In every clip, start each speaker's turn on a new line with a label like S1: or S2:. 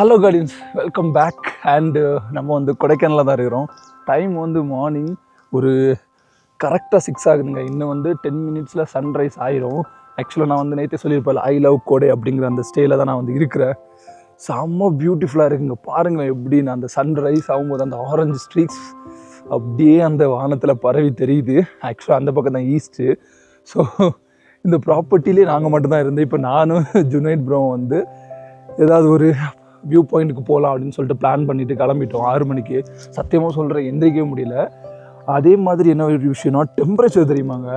S1: Hello guardians, welcome back. And நம்ம வந்து கொடைக்கானலில் தான் இருக்கிறோம். டைம் வந்து மார்னிங் ஒரு கரெக்டாக 6 ஆகுதுங்க. இன்னும் வந்து 10 மினிட்ஸில் சன்ரைஸ் ஆயிரும். ஆக்சுவலாக நான் வந்து நேற்றே சொல்லியிருப்பேன், ஐ லவ் கோடை அப்படிங்கிற அந்த ஸ்டேயில் தான் நான் வந்து இருக்கிறேன். செம்ம பியூட்டிஃபுல்லாக இருக்குங்க. பாருங்கள் எப்படின்னு அந்த சன்ரைஸ் ஆகும்போது அந்த ஆரஞ்சு ஸ்ட்ரீக்ஸ் அப்படியே அந்த வானத்தில் பரவி தெரியுது. ஆக்சுவலாக அந்த பக்கம் தான் ஈஸ்ட்டு. ஸோ இந்த ப்ராப்பர்ட்டிலே நாங்கள் மட்டும்தான் இருந்தோம். இப்போ நானும் ஜுனைட் ப்ரோ வந்து ஏதாவது ஒரு வியூ பாயிண்ட்டுக்கு போகலாம் அப்படின்னு சொல்லிட்டு பிளான் பண்ணிவிட்டு கிளம்பிட்டோம் 6 மணிக்கு. சத்தியமாக சொல்கிறேன், எந்திரிக்கவே முடியல. அதே மாதிரி என்ன ஒரு விஷயம்னா, டெம்பரேச்சர் தெரியுமாங்க,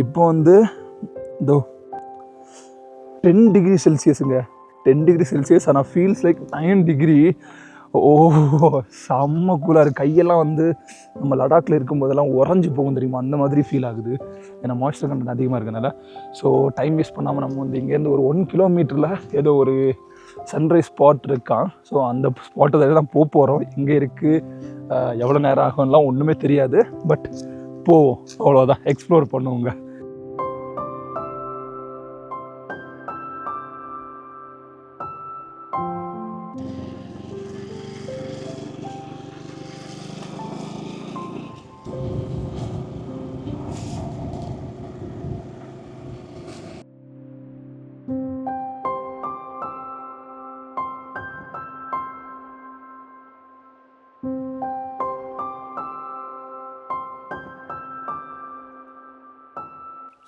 S1: இப்போ வந்து இதோ 10 டிகிரி செல்சியஸுங்க. 10 டிகிரி செல்சியஸ், ஆனால் ஃபீல்ஸ் லைக் 9 டிகிரி. ஓ, செம்ம கூலாக இருக்குது. கையெல்லாம் வந்து நம்ம லடாக்கில் இருக்கும்போதெல்லாம் உறைஞ்சி போகும் தெரியுமா, அந்த மாதிரி ஃபீல் ஆகுது. ஏன்னா மாய்ஸ்டர் கண்டென்ட் அதிகமாக இருக்கனால. ஸோ டைம் வேஸ்ட் பண்ணாமல் நம்ம வந்து இங்கேருந்து ஒரு 1 கிலோமீட்டரில் ஏதோ ஒரு சன்ரைஸ் ஸ்பாட் இருக்கான். ஸோ அந்த ஸ்பாட்டை தான் போகிறோம். எங்கே இருக்குது, எவ்வளோ நேரம் ஆகும்லாம் ஒன்றுமே தெரியாது. பட் போவோம், அவ்வளோதான், எக்ஸ்ப்ளோர் பண்ணுவோங்க.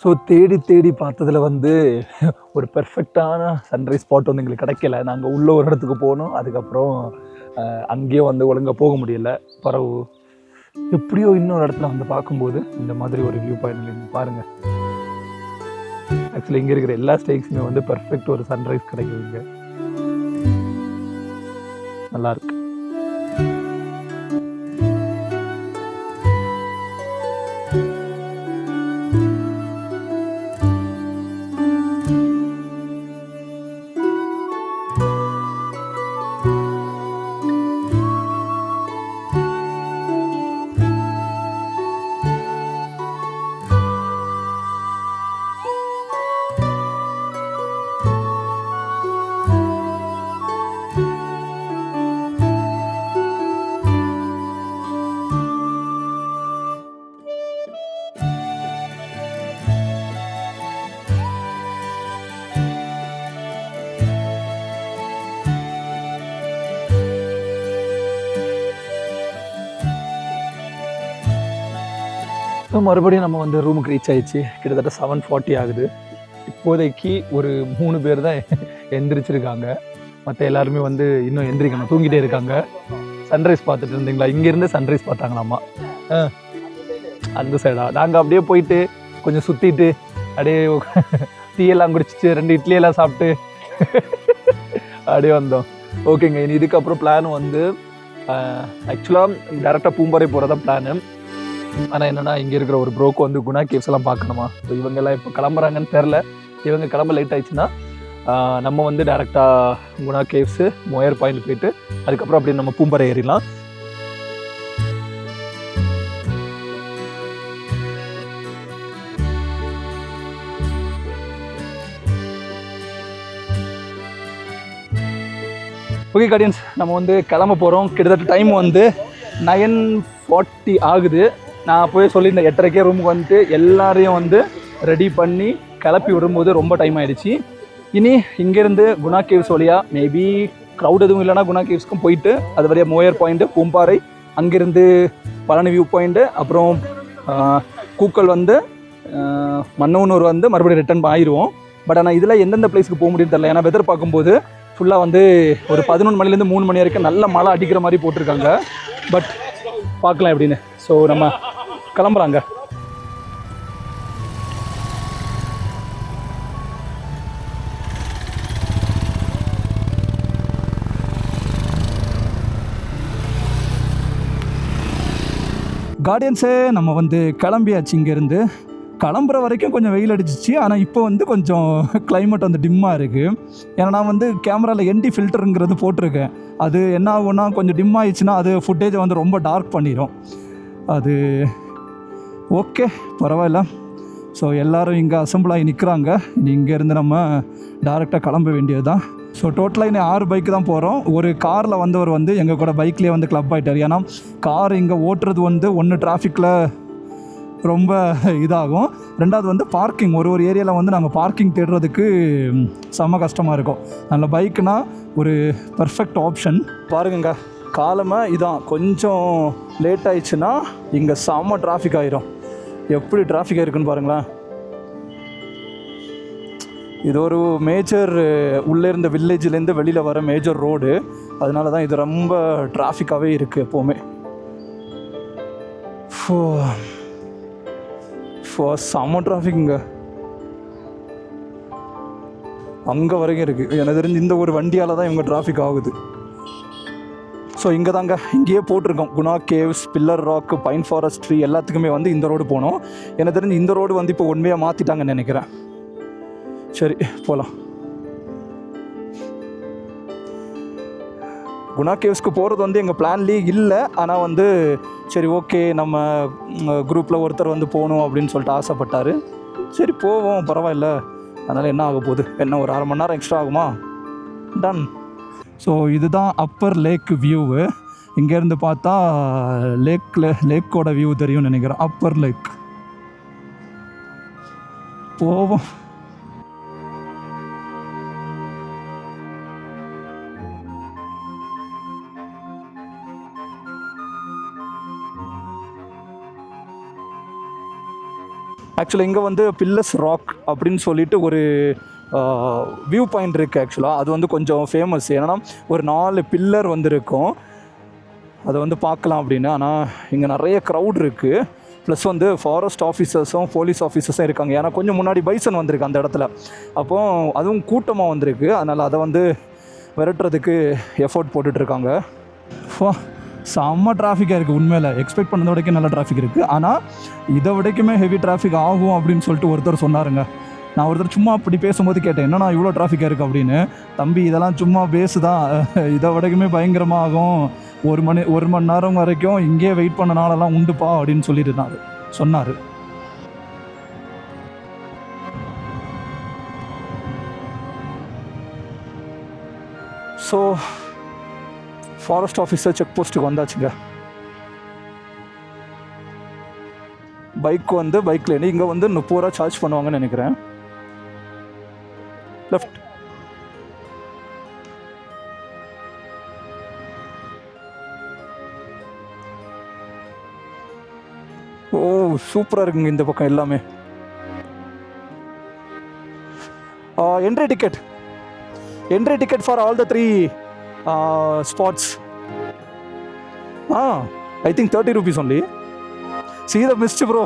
S1: ஸோ தேடி பார்த்ததில் வந்து ஒரு பெர்ஃபெக்டான சன்ரைஸ் ஸ்பாட் வந்து எங்களுக்கு கிடைக்கல. நாங்கள் உள்ள ஒரு இடத்துக்கு போனோம். அதுக்கப்புறம் அங்கேயும் வந்து ஒழுங்காக போக முடியல. பரவு எப்படியோ இன்னொரு இடத்துல வந்து பார்க்கும்போது இந்த மாதிரி ஒரு வியூ பாயிண்ட் நீங்கள் பாருங்கள். ஆக்சுவலி இங்கே இருக்கிற எல்லா ஸ்டேக்ஸுமே வந்து பெர்ஃபெக்ட் ஒரு சன்ரைஸ் கிடைக்குதுங்க. நல்லாயிருக்கு. ஸோ மறுபடியும் நம்ம வந்து ரூமுக்கு ரீச் ஆகிடுச்சு. கிட்டத்தட்ட 7:40 ஆகுது. இப்போதைக்கு ஒரு 3 பேர் தான் எந்திரிச்சிருக்காங்க. மற்ற எல்லாருமே வந்து இன்னும் எந்திரிக்கணும், தூங்கிட்டே இருக்காங்க. சன்ரைஸ் பார்த்துட்டு இருந்தீங்களா? இங்கேருந்து சன்ரைஸ் பார்த்தாங்களாமா. அந்த சைடா? நாங்கள் அப்படியே போயிட்டு கொஞ்சம் சுற்றிட்டு அப்படியே டீயெல்லாம் குடிச்சிட்டு 2 இட்லியெல்லாம் சாப்பிட்டு அப்படியே வந்தோம். ஓகேங்க. இனி இதுக்கப்புறம் பிளான் வந்து ஆக்சுவலாக டேரெக்டாக பூம்பாறை போகிறதா பிளானு. ஆனால் என்னென்னா, இங்கே இருக்கிற ஒரு ப்ரோக்கு வந்து குணா கேவ்ஸ் எல்லாம் பார்க்கணுமா. ஸோ இவங்கெல்லாம் இப்போ கிளம்புறாங்கன்னு தெரில. இவங்க கிளம்ப லேட் ஆயிடுச்சுன்னா நம்ம வந்து டேரெக்டாக குணா கேவ்ஸு, மொயர் பாயிண்ட் போயிட்டு அதுக்கப்புறம் அப்படி நம்ம பூம்பாறை ஏறிடலாம். ஓகே கார்டியன்ஸ், நம்ம வந்து கிளம்ப போகிறோம். கிட்டத்தட்ட டைம் வந்து 9:40 ஆகுது. நான் போய் சொல்லியிருந்தேன் 8:30 ரூமுக்கு வந்துட்டு எல்லாரையும் வந்து ரெடி பண்ணி கிளப்பி விடும்போது ரொம்ப டைம் ஆகிடுச்சு. இனி இங்கேருந்து குணா கேவ்ஸ் வழியாக மேபி க்ரௌட் எதுவும் இல்லைனா குணா கேவ்ஸ்க்கும் போயிட்டு அது வழியாக மோயர் பாயிண்ட்டு, பூம்பாறை, அங்கேருந்து பழனி வியூ பாயிண்ட்டு, அப்புறம் கூக்கல் வந்து மன்னவனூர் வந்து மறுபடியும் ரிட்டர்ன் ஆயிடுவோம். பட் ஆனால் இதில் எந்தெந்த பிளேஸுக்கு போக முடியும்னு தெரியல. ஏன்னா வெதர் பார்க்கும்போது ஃபுல்லாக வந்து ஒரு 11 மணிலேருந்து 3 மணி வரைக்கும் நல்ல மழை அடிக்கிற மாதிரி போட்டிருக்காங்க. பட் பார்க்கலாம் எப்படின்னு. ஸோ நம்ம கிளம்புறாங்க. கார்டியன்ஸே நம்ம வந்து கிளம்பியாச்சு. இங்கேருந்து கிளம்புற வரைக்கும் கொஞ்சம் வெயில் அடிச்சிச்சு. ஆனால் இப்போ வந்து கொஞ்சம் கிளைமேட் வந்து டிம்மாக இருக்குது. ஏன்னா நான் வந்து கேமராவில் என்டி ஃபில்டருங்கிறது போட்டிருக்கேன். அது என்ன ஆகும்னா, கொஞ்சம் டிம் ஆகிடுச்சுன்னா அது ஃபுட்டேஜை வந்து ரொம்ப டார்க் பண்ணிடும். அது ஓகே, பரவாயில்ல. ஸோ எல்லோரும் இங்கே அசம்பிள் ஆகி நிற்கிறாங்க. இங்கேருந்து நம்ம டேரெக்டாக கிளம்ப வேண்டியது தான். ஸோ டோட்டலாக இன்னும் 6 பைக்கு தான் போகிறோம். ஒரு காரில் வந்தவர் வந்து எங்கள் கூட பைக்லேயே வந்து கிளப் ஆகிட்டார். ஏன்னா கார் இங்கே ஓட்டுறது வந்து ஒன்று டிராஃபிக்கில் ரொம்ப இதாகும், ரெண்டாவது வந்து பார்க்கிங் ஒரு ஏரியாவில் வந்து நாங்கள் பார்க்கிங் தேடுறதுக்கு செம்ம கஷ்டமாக இருக்கும். அதில் பைக்குனா ஒரு பர்ஃபெக்ட் ஆப்ஷன். பாருங்க காலமாக இதான், கொஞ்சம் லேட் ஆயிடுச்சுன்னா இங்கே செம்ம டிராஃபிக் ஆகிரும். எப்படி டிராஃபிக் ஆகிருக்குன்னு பாருங்களேன். இது ஒரு மேஜர் உள்ளே இருந்த வில்லேஜ்லேருந்து வெளியில் வர மேஜர் ரோடு, அதனால தான் இது ரொம்ப டிராஃபிக்காகவே இருக்குது எப்போவுமே. செம்ம டிராஃபிக்குங்க, அங்கே வரைக்கும் இருக்குது. எனக்கு தெரிஞ்சு இந்த ஒரு வண்டியால் தான் இவங்க டிராஃபிக் ஆகுது. ஸோ இங்கே தாங்க, இங்கேயே போட்டிருக்கோம் Guna caves, pillar rock, pine forestry எல்லாத்துக்குமே வந்து இந்த ரோடு போனோம். எனக்கு தெரிஞ்சு இந்த ரோடு வந்து இப்போ ஒன்மையாக மாற்றிட்டாங்கன்னு நினைக்கிறேன். சரி போகலாம். குணா கேவ்ஸ்க்கு போகிறது வந்து எங்கள் பிளான்லேயே இல்லை, ஆனால் வந்து சரி ஓகே நம்ம குரூப்பில் ஒருத்தர் வந்து போகணும் அப்படின்னு சொல்லிட்டு ஆசைப்பட்டார். சரி போவோம், பரவாயில்ல, அதனால் என்ன ஆக போகுது, என்ன ஒரு 1/2 மணி நேரம் எக்ஸ்ட்ரா ஆகுமா, டன். ஸோ இதுதான் அப்பர் லேக் வியூவு. இங்கேருந்து பார்த்தா லேக்கோட வியூ தெரியும்னு நினைக்கிறேன். அப்பர் லேக் போவோம். ஆக்சுவலாக இங்கே வந்து பில்லர்ஸ் ராக் அப்படின்னு சொல்லிட்டு ஒரு வியூ பாயிண்ட் இருக்குது. ஆக்சுவலாக அது வந்து கொஞ்சம் ஃபேமஸ், ஏன்னா ஒரு 4 பில்லர் வந்து இருக்கும், அதை வந்து பார்க்கலாம் அப்படின்னு. ஆனால் இங்கே நிறைய க்ரௌட் இருக்குது, ப்ளஸ் வந்து ஃபாரஸ்ட் ஆஃபீஸர்ஸும் போலீஸ் ஆஃபீஸர்ஸும் இருக்காங்க. ஏன்னா கொஞ்சம் முன்னாடி பைசன் வந்திருக்கு அந்த இடத்துல, அப்போது அதுவும் கூட்டமாக வந்திருக்கு, அதனால் அதை வந்து விரட்டுறதுக்கு எஃபோர்ட் போட்டுட்ருக்காங்க. செம்ம டிராஃபிக்காக இருக்குது உண்மையில். எக்ஸ்பெக்ட் பண்ணதை வரைக்கும் நல்ல டிராஃபிக் இருக்குது, ஆனால் இதை விடைக்குமே ஹெவி டிராஃபிக் ஆகும் அப்படின்னு சொல்லிட்டு ஒருத்தர் சொன்னாருங்க. நான் ஒருத்தர் சும்மா அப்படி பேசும்போது கேட்டேன், என்னன்னா இவ்வளோ டிராஃபிக்காக இருக்குது அப்படின்னு. தம்பி இதெல்லாம் சும்மா பேஸு தான், இதை விடைக்குமே பயங்கரமாக ஆகும், 1 மணி நேரம் வரைக்கும் இங்கேயே வெயிட் பண்ண நாளெல்லாம் உண்டுப்பா அப்படின்னு சொல்லிட்டு சொன்னார். ஸோ ஃபாரஸ்ட் ஆஃபீஸர் செக் போஸ்ட்டுக்கு வந்தாச்சுங்க. பைக்கில் இங்கே வந்து 30 ரூபா சார்ஜ் பண்ணுவாங்கன்னு நினைக்கிறேன். லெஃப்ட். ஓ சூப்பராக இருக்குங்க இந்த பக்கம் எல்லாமே. Entry ticket for all the 3 spots. I think 30 rupees only. See the mist bro.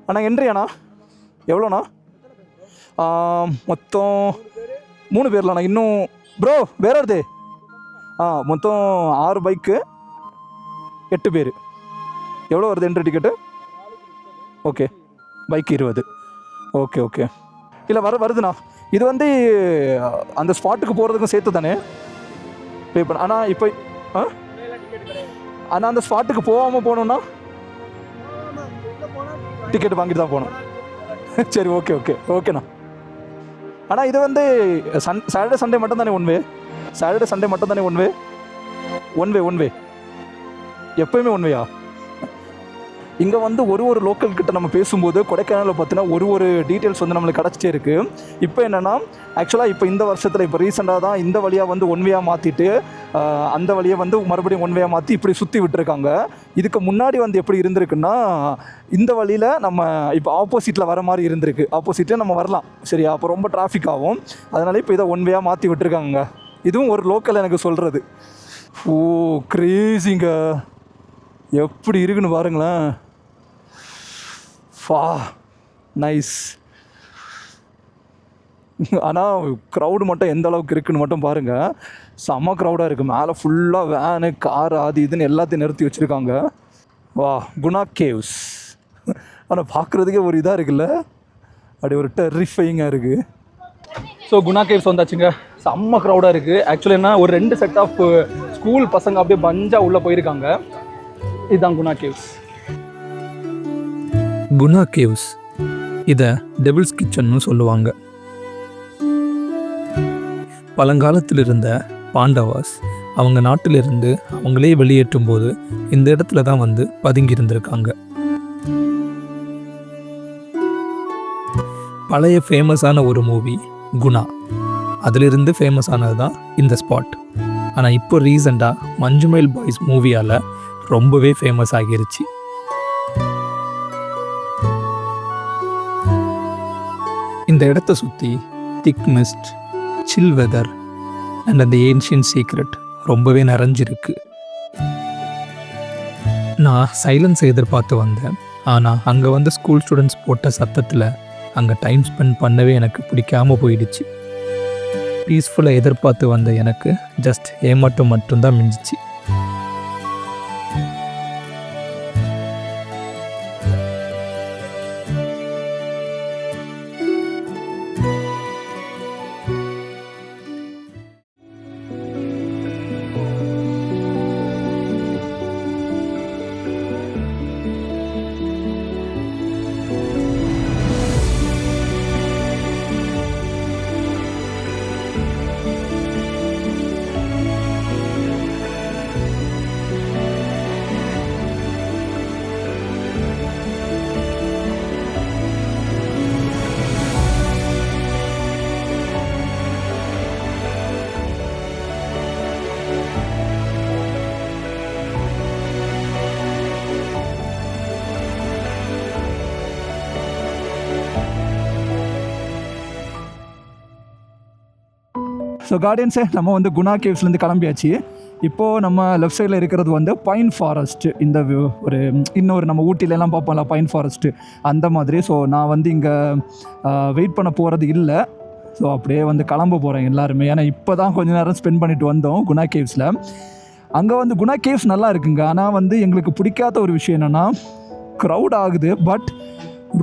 S1: அண்ணா என்ட்ரி அண்ணா எவ்வளோண்ணா? மொத்தம் 3 பேர்லண்ணா. இன்னும் ப்ரோ வேற வருது. மொத்தம் 6 பைக்கு 8 பேர். எவ்வளோ வருது entry ticket? Okay bike 20. Okay இல்லை வருதுண்ணா. இது வந்து அந்த ஸ்பாட்டுக்கு போகிறதுக்கும் சேர்த்து தானே பே பண்ண? ஆனால் இப்போ ஆனால் அந்த ஸ்பாட்டுக்கு போகாமல் போகணுன்னா டிக்கெட் வாங்கிட்டு தான் போகணும். சரி ஓகேண்ணா. ஆனால் இது வந்து சாட்டர்டே சண்டே மட்டும் தானே ஒன் வே எப்போயுமே ஒன்வேயா? இங்கே வந்து ஒரு லோக்கல் கிட்ட நம்ம பேசும்போது கொடைக்கானலில் பார்த்தீங்கன்னா ஒரு டீட்டெயில்ஸ் வந்து நம்மளுக்கு கிடச்சிட்டே இருக்குது. இப்போ என்னென்னா ஆக்சுவலாக இப்போ இந்த வருஷத்தில் இப்போ ரீசெண்டாக தான் இந்த வழியாக வந்து ஒன்வேயாக மாற்றிட்டு அந்த வழியை வந்து மறுபடியும் ஒன்வேயாக மாற்றி இப்படி சுற்றி விட்டுருக்காங்க. இதுக்கு முன்னாடி வந்து எப்படி இருந்திருக்குன்னா இந்த வழியில் நம்ம இப்போ ஆப்போசிட்டில் வர மாதிரி இருந்திருக்கு. ஆப்போசிட்டில் நம்ம வரலாம் சரியா, அப்போ ரொம்ப டிராஃபிக் ஆகும், அதனால இப்போ இதை ஒன்வேயாக மாற்றி விட்டுருக்காங்க. இதுவும் ஒரு லோக்கல் எனக்கு சொல்கிறது. ஓ கிரேசிங்க, எப்படி இருக்குன்னு பாருங்களேன். நைஸ். ஆனால் க்ரௌடு மட்டும் எந்த அளவுக்கு இருக்குன்னு மட்டும் பாருங்கள். செம்ம க்ரௌடாக இருக்குது. மேலே ஃபுல்லாக வேனு கார் அது இதுன்னு எல்லாத்தையும் நிறுத்தி வச்சுருக்காங்க. குணா கேவ்ஸ். ஆனால் பார்க்குறதுக்கே ஒரு இதாக இருக்குல்ல, அப்படி ஒரு டெரிஃபைங்காக இருக்குது. ஸோ குணா கேவ்ஸ் வந்தாச்சுங்க. செம்ம க்ரௌடாக இருக்குது. ஆக்சுவலி என்ன ஒரு 2 செட் ஆஃப் ஸ்கூல் பசங்க அப்படியே பஞ்சாக உள்ளே போயிருக்காங்க. இதுதான் குணா கேவ்ஸ்.
S2: குணா கேவ்ஸ் இதை டெவில்ஸ் கிச்சன்னு சொல்லுவாங்க. பழங்காலத்தில் இருந்த பாண்டவாஸ் அவங்க நாட்டிலிருந்து அவங்களே வெளியேற்றும் போது இந்த இடத்துல தான் வந்து பதுங்கி இருந்திருக்காங்க. பழைய ஃபேமஸான ஒரு மூவி குணா, அதிலிருந்து ஃபேமஸ் ஆனது தான் இந்த ஸ்பாட். ஆனால் இப்போ ரீசெண்டாக மஞ்சுமேல் பாய்ஸ் மூவியால் ரொம்பவே ஃபேமஸ் ஆகிருச்சு. இந்த இடத்த சுற்றி திக் மிஸ்ட், சில் வெதர் அண்ட் அந்த ஏன்ஷியன் சீக்ரெட் ரொம்பவே நிறைஞ்சிருக்கு. நான் சைலன்ஸ் எதிர்பார்த்து வந்தேன். ஆனால் அங்கே வந்து ஸ்கூல் ஸ்டூடெண்ட்ஸ் போட்ட சத்தத்தில் அங்கே டைம் ஸ்பெண்ட் பண்ணவே எனக்கு பிடிக்காமல் போயிடுச்சு. பீஸ்ஃபுல்லாக எதிர்பார்த்து வந்த எனக்கு ஜஸ்ட் ஏமாற்றம் மட்டும்தான் மிஞ்சிச்சு.
S1: ஸோ கார்டியன்ஸே நம்ம வந்து குணா கேவ்ஸ்லேருந்து கிளம்பியாச்சு. இப்போது நம்ம லெஃப்ட் சைடில் இருக்கிறது வந்து பைன் ஃபாரஸ்ட்டு. இந்த ஒரு இன்னொரு நம்ம ஊட்டிலெலாம் பார்ப்போம்ல பைன் ஃபாரஸ்ட்டு, அந்த மாதிரி. ஸோ நான் வந்து இங்கே வெயிட் பண்ண போகிறது இல்லை. ஸோ அப்படியே வந்து கிளம்ப போகிறேன் எல்லாருமே. ஏன்னா இப்போ தான் கொஞ்சம் நேரம் ஸ்பெண்ட் பண்ணிட்டு வந்தோம் குணா கேவ்ஸில். அங்கே வந்து குணா கேவ்ஸ் நல்லா இருக்குங்க. ஆனால் வந்து எங்களுக்கு பிடிக்காத ஒரு விஷயம் என்னென்னா க்ரௌட் ஆகுது, பட்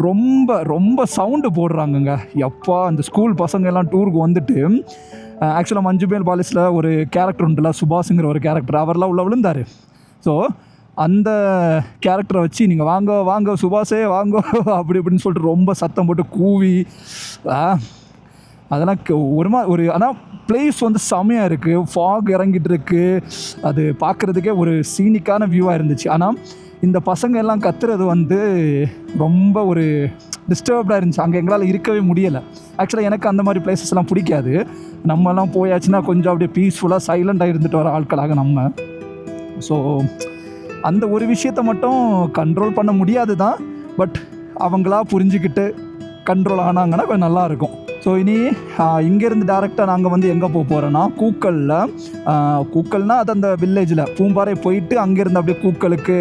S1: ரொம்ப ரொம்ப சவுண்டு போடுறாங்கங்க. எப்பா அந்த ஸ்கூல் பசங்க எல்லாம் டூருக்கு வந்துட்டு, ஆக்சுவலாக மஞ்சுமேல் பாய்ஸில் ஒரு கேரக்டர் உண்டுல, சுபாஷுங்கிற ஒரு கேரக்டர், அவரெல்லாம் உள்ள விழுந்தார். ஸோ அந்த கேரக்டரை வச்சு நீங்கள் வாங்க வாங்க சுபாஷே வாங்க அப்படி இப்படின்னு சொல்லிட்டு ரொம்ப சத்தம் போட்டு கூவி, அதெல்லாம் ஒரு ஆனால் பிளேஸ் வந்து செமையாக இருக்குது. ஃபாக் இறங்கிட்டு இருக்குது. அது பார்க்குறதுக்கே ஒரு சீனிக்கான வியூவாக இருந்துச்சு. ஆனால் இந்த பசங்க எல்லாம் கத்துறது வந்து ரொம்ப ஒரு டிஸ்டர்ப்டாக இருந்துச்சு. அங்கே எங்களால் இருக்கவே முடியலை. ஆக்சுவலாக எனக்கு அந்த மாதிரி பிளேசஸ்லாம் பிடிக்காது. நம்மலாம் போயாச்சுன்னா கொஞ்சம் அப்படியே பீஸ்ஃபுல்லாக சைலண்டாக இருந்துட்டு வர ஆட்களாக நம்ம. ஸோ அந்த ஒரு விஷயத்தை மட்டும் கண்ட்ரோல் பண்ண முடியாது தான், பட் அவங்களா புரிஞ்சுக்கிட்டு கண்ட்ரோல் ஆனாங்கன்னா கொஞ்சம் நல்லாயிருக்கும். ஸோ இனி இங்கேருந்து டேரெக்டாக நாங்கள் வந்து எங்கே போக போகிறோன்னா கூக்கல்னால் அது அந்த வில்லேஜில் பூம்பாறை போயிட்டு அங்கேருந்து அப்படியே கூக்கலுக்கு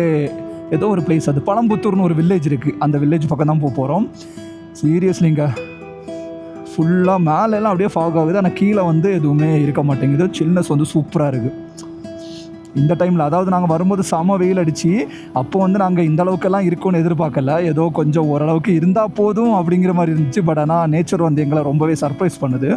S1: ஏதோ ஒரு பிளேஸ், அது பழம்புத்தூர்னு ஒரு வில்லேஜ் இருக்குது, அந்த வில்லேஜ் பக்கம் தான் போக போகிறோம். சீரியஸ்லிங்க ஃபுல்லாக மேலெல்லாம் அப்படியே ஃபாக் ஆகுது. ஆனால் கீழே வந்து எதுவுமே இருக்க மாட்டேங்குது. சில்னஸ் வந்து சூப்பராக இருக்குது இந்த டைமில். அதாவது நாங்கள் வரும்போது செம வெயில் அடித்து, அப்போ வந்து நாங்கள் இந்த அளவுக்கெல்லாம் இருக்கும்னு எதிர்பார்க்கல. ஏதோ கொஞ்சம் ஓரளவுக்கு இருந்தால் போதும் அப்படிங்கிற மாதிரி இருந்துச்சு. பட் ஆனால் நேச்சர் வந்து எங்களை ரொம்பவே சர்ப்ரைஸ் பண்ணுது.